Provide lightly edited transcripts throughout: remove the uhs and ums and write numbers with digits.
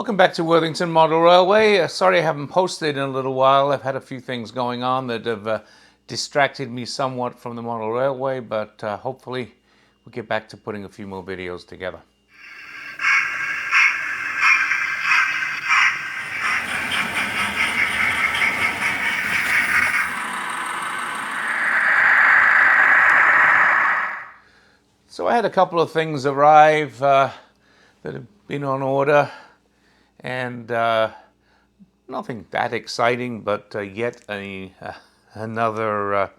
Welcome back to Worthington Model Railway. Sorry I haven't posted in a little while. I've had a few things going on that have distracted me somewhat from the model railway, but hopefully we'll get back to putting a few more videos together. So I had a couple of things arrive that have been on order, and nothing that exciting, but yet another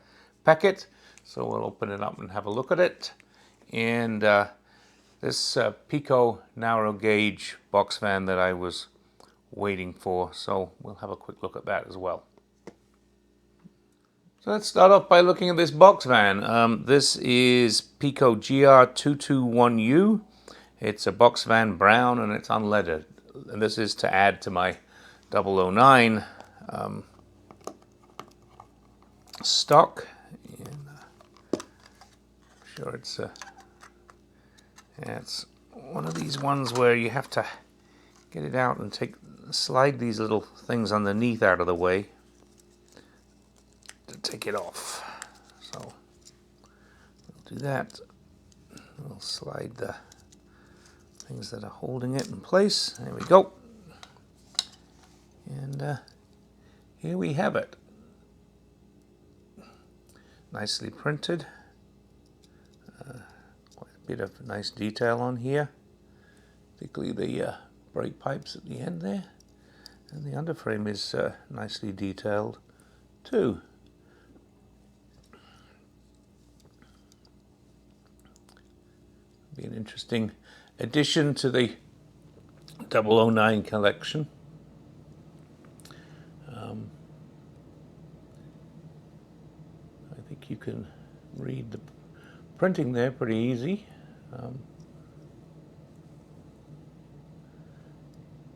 Peckett. So we'll open it up and have a look at it. And this Peco narrow gauge box van that I was waiting for. So we'll have a quick look at that as well. So let's start off by looking at this box van. This is Peco GR221U. It's a box van brown and it's unleaded. And this is to add to my 009 stock. And, I'm sure it's one of these ones where you have to get it out and slide these little things underneath out of the way to take it off. So we'll do that. We'll slide the things that are holding it in place. There we go. And here we have it. Nicely printed. Quite a bit of nice detail on here, particularly the brake pipes at the end there. And the underframe is nicely detailed too. Be an interesting addition to the 009 collection. I think you can read the printing there pretty easy.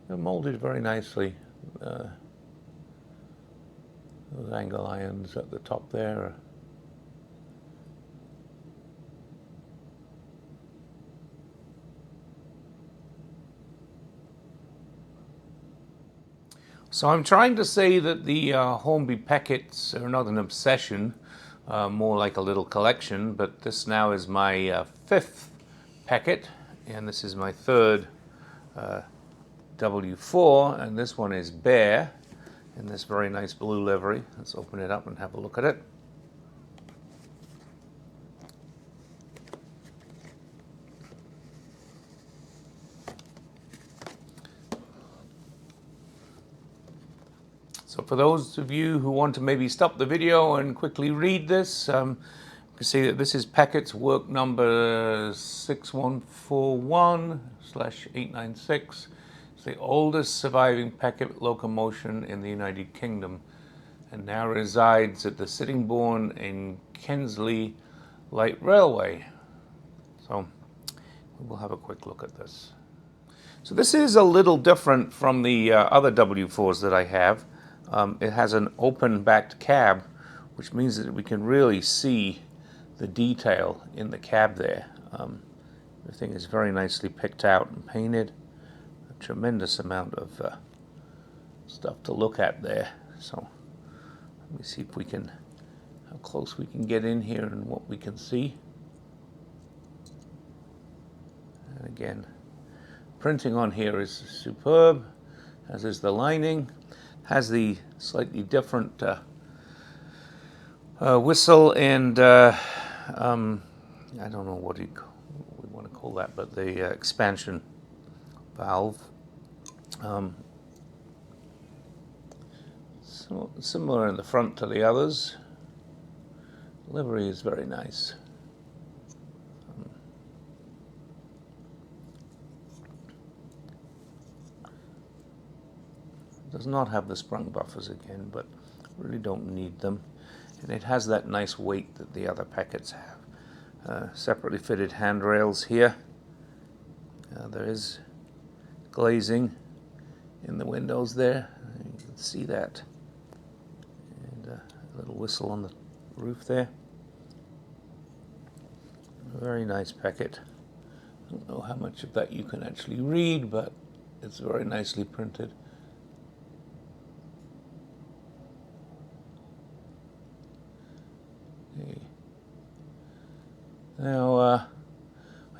They're molded very nicely. Those angle irons at the top there. So I'm trying to say that the Hornby Pecketts are not an obsession, more like a little collection, but this now is my fifth Peckett, and this is my third W4, and this one is Bear, in this very nice blue livery. Let's open it up and have a look at it. So for those of you who want to maybe stop the video and quickly read this, you can see that this is Peckett's work number 6141/896. It's the oldest surviving Peckett locomotion in the United Kingdom and now resides at the Sittingbourne in Kensley Light Railway. So we'll have a quick look at this. So this is a little different from the other W4s that I have. It has an open-backed cab, which means that we can really see the detail in the cab there. Everything is very nicely picked out and painted. A tremendous amount of stuff to look at there. So let me see if we can, how close we can get in here and what we can see. And again, printing on here is superb, as is the lining. Has the slightly different whistle and I don't know what we want to call that, but the expansion valve. So similar in the front to the others. Livery is very nice. Does not have the sprung buffers again, but really don't need them. And it has that nice weight that the other Pecketts have. Separately fitted handrails here. There is glazing in the windows there. You can see that. And a little whistle on the roof there. A very nice Peckett. I don't know how much of that you can actually read, but It's very nicely printed. Okay. Now,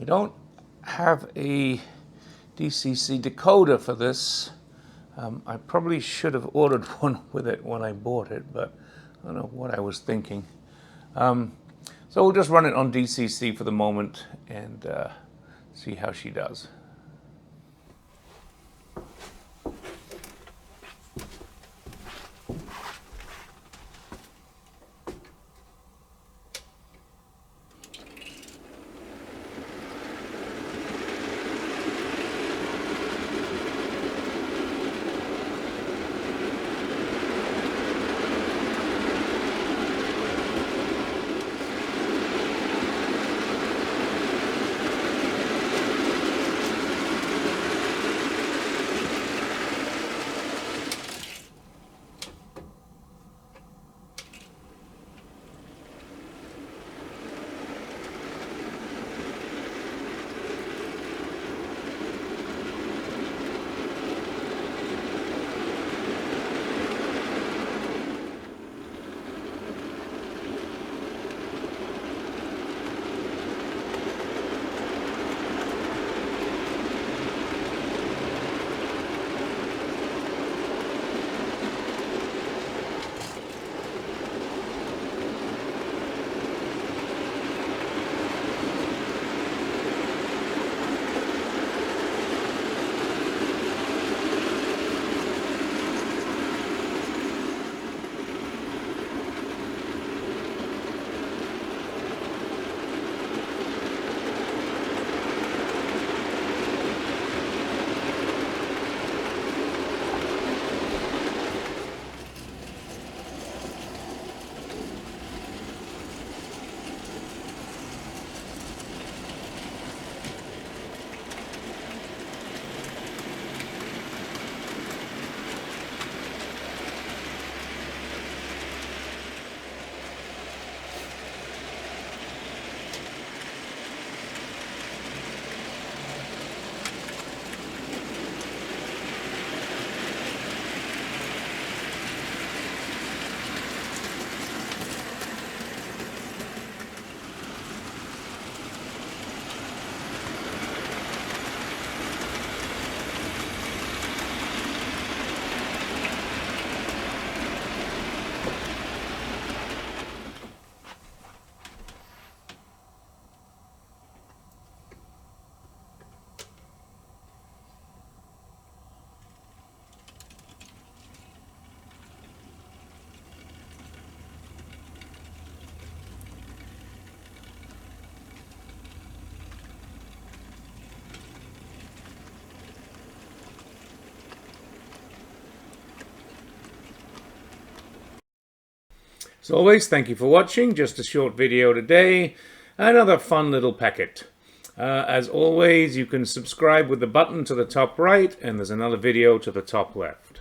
I don't have a DCC decoder for this. I probably should have ordered one with it when I bought it, but I don't know what I was thinking. So we'll just run it on DCC for the moment and see how she does. As always, thank you for watching. Just a short video today. Another fun little packet. As always, you can subscribe with the button to the top right, and there's another video to the top left.